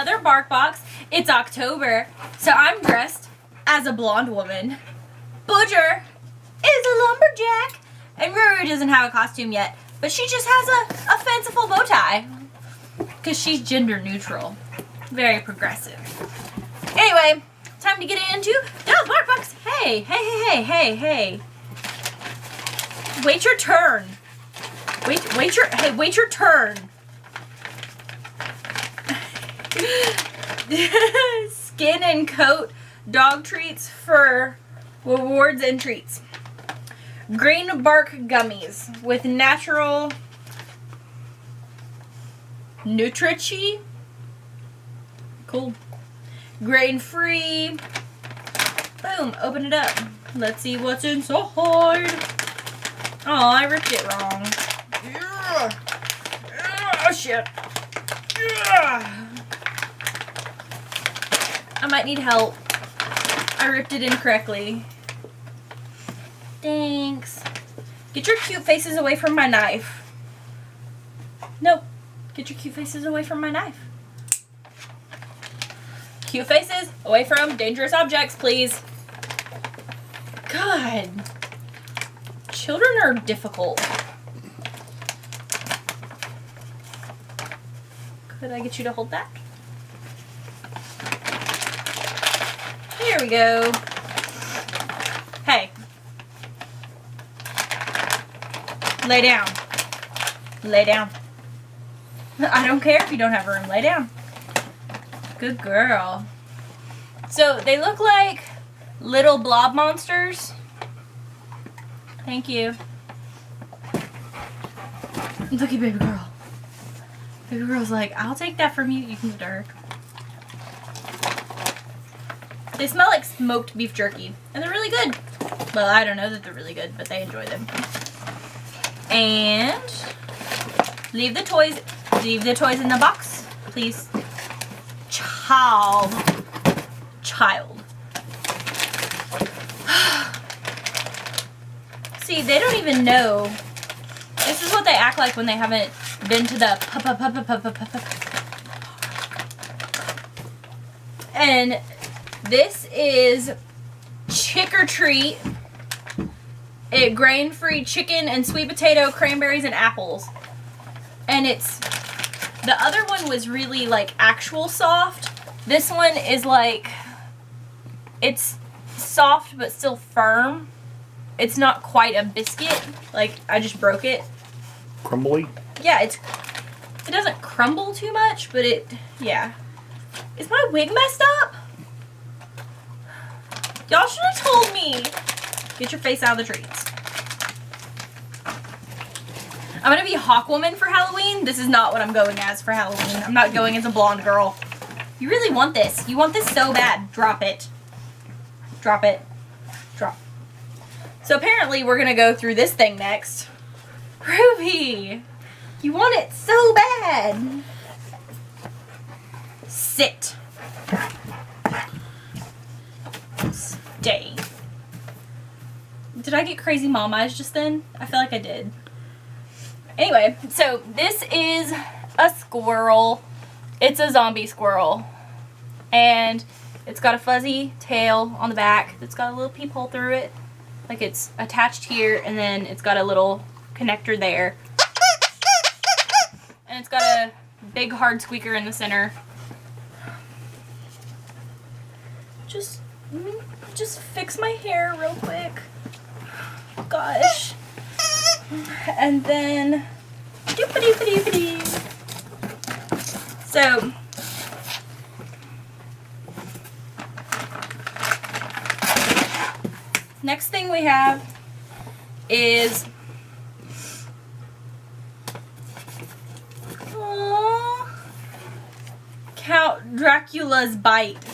another bark box. It's October, so I'm dressed as a blonde woman. Butcher is a lumberjack, and Ruru doesn't have a costume yet, but she just has a fanciful bow tie because she's gender neutral. Very progressive. Anyway, time to get into the bark box. Hey. Wait your turn. Wait your turn. Skin and coat dog treats for rewards and treats. Green bark gummies with natural Nutrichi. Cool. Grain free. Boom, open it up. Let's see what's inside. Oh, I ripped it wrong. Oh shit. I might need help. I ripped it incorrectly. Thanks. Get your cute faces away from my knife. Nope. Get your cute faces away from my knife. Cute faces away from dangerous objects, please. God. Children are difficult. Could I get you to hold that? Here we go. Hey. Lay down. Lay down. I don't care if you don't have room. Lay down. Good girl. So they look like little blob monsters. Thank you. Look at baby girl. Baby girl's like, I'll take that from you. You can stir. They smell like smoked beef jerky. And they're really good. Well, I don't know that they're really good, but they enjoy them. And leave the toys in the box, please. Child. See, they don't even know. This is what they act like when they haven't been to the And this is Chick or Treat. Grain-free chicken and sweet potato, cranberries, and apples. And it's, the other one was really like actual soft. This one is like, it's soft but still firm. It's not quite a biscuit. Like, I just broke it. Crumbly? Yeah, it doesn't crumble too much, but yeah. Is my wig messed up? Y'all should have told me. Get your face out of the treats. I'm gonna be Hawkwoman for Halloween. This is not what I'm going as for Halloween. I'm not going as a blonde girl. You really want this. You want this so bad. Drop it. Drop it. Drop. So apparently we're gonna go through this thing next. Ruby! You want it so bad. Sit. Stay. Did I get crazy mom eyes just then? I feel like I did. Anyway, so this is a squirrel. It's a zombie squirrel. And it's got a fuzzy tail on the back. It's got a little peephole through it. Like it's attached here, and then it's got a little connector there. And it's got a big hard squeaker in the center. Just fix my hair real quick. Gosh. And then doopity-doopity-doopity. So next thing we have is Count Dracula's Bite.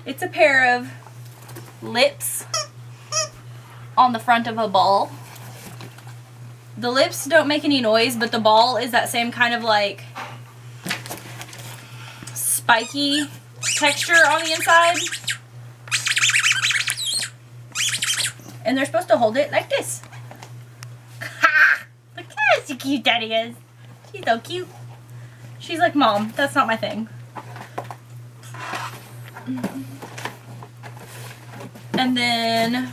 It's a pair of lips on the front of a ball. The lips don't make any noise, but the ball is that same kind of like spiky texture on the inside. And they're supposed to hold it like this. Ha! Look how cute Daddy is. She's so cute. She's like, Mom, that's not my thing. And then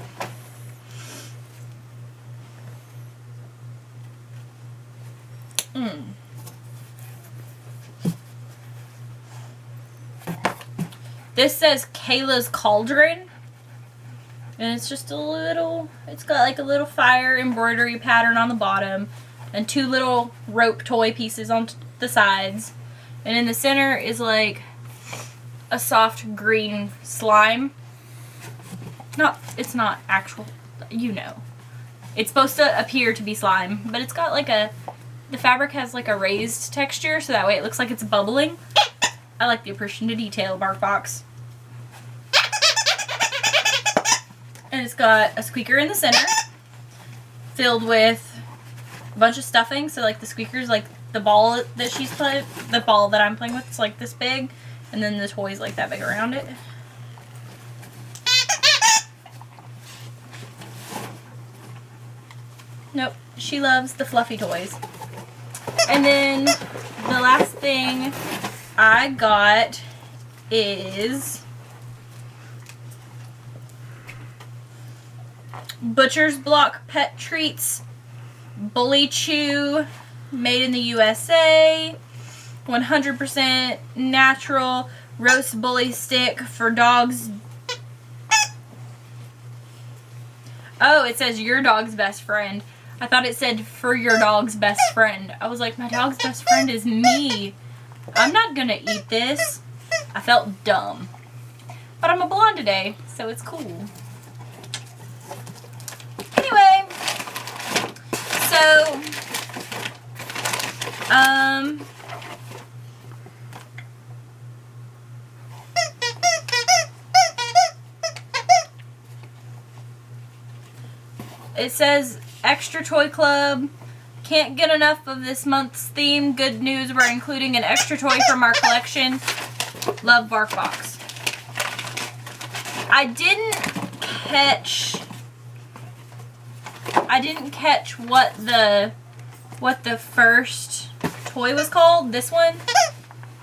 this says Kayla's Cauldron. And it's just a little, it's got like a little fire embroidery pattern on the bottom and 2 little rope toy pieces on the sides. And in the center is like a soft green slime. It's not actual, you know. It's supposed to appear to be slime, but it's got like the fabric has like a raised texture, so that way it looks like it's bubbling. I like the attention to detail, BarkBox. And it's got a squeaker in the center filled with a bunch of stuffing. So like the squeaker's like the ball that she's put, the ball that I'm playing with is like this big, and then the toy's like that big around it. Nope, she loves the fluffy toys. And then the last thing I got is Butcher's Block Pet Treats Bully Chew, made in the USA, 100% natural roast bully stick for dogs. Oh, it says your dog's best friend. I thought it said for your dog's best friend. I was like, my dog's best friend is me. I'm not gonna eat this. I felt dumb. But I'm a blonde today, so it's cool. Anyway, so, it says Extra Toy Club. Can't get enough of this month's theme. Good news, we're including an extra toy from our collection. Love, BarkBox. I didn't catch what the first toy was called. This one,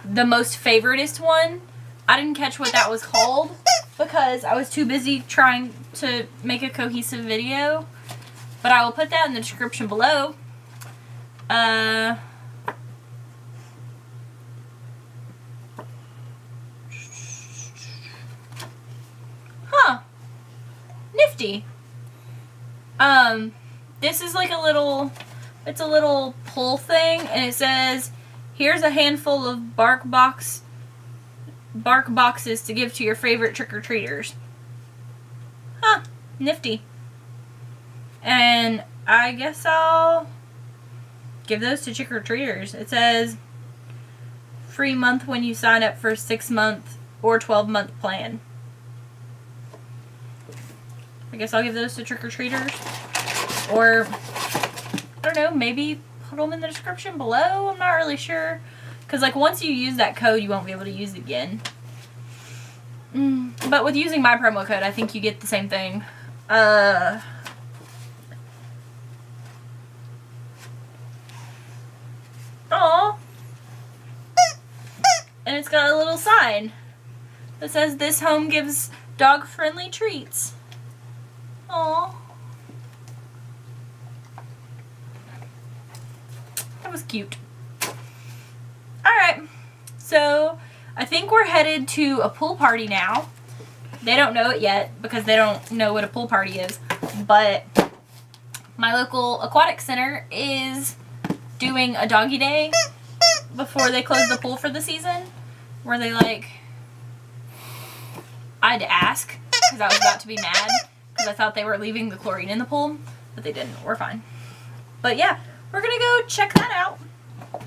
the most favoritist one. I didn't catch what that was called because I was too busy trying to make a cohesive video. But I will put that in the description below. Huh. Nifty. This is like it's a little pull thing, and it says, here's a handful of bark boxes to give to your favorite trick-or-treaters. Huh. Nifty. And I guess I'll give those to trick-or-treaters. It says free month when you sign up for a 6-month or 12-month plan. I guess I'll give those to trick-or-treaters. Or, I don't know, maybe put them in the description below? I'm not really sure. Because, like, once you use that code, you won't be able to use it again. But with using my promo code, I think you get the same thing. Aw. And it's got a little sign that says, this home gives dog-friendly treats. Aw. That was cute. Alright, so I think we're headed to a pool party now. They don't know it yet because they don't know what a pool party is, but my local aquatic center is doing a doggy day before they close the pool for the season, where they I had to ask because I was about to be mad because I thought they were leaving the chlorine in the pool, but they didn't. We're fine. But yeah, we're gonna go check that out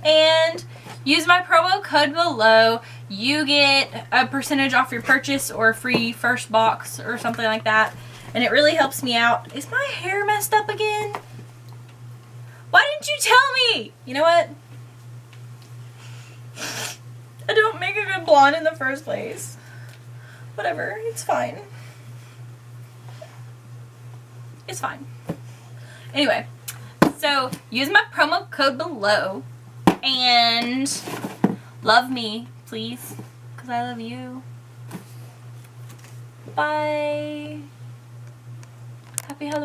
and use my promo code below. You get a percentage off your purchase or a free first box or something like that, and it really helps me out. Is my hair messed up again? Why didn't you tell me? You know what? I don't make a good blonde in the first place. Whatever, it's fine. It's fine. Anyway, so use my promo code below and love me, please, because I love you. Bye. Happy Halloween.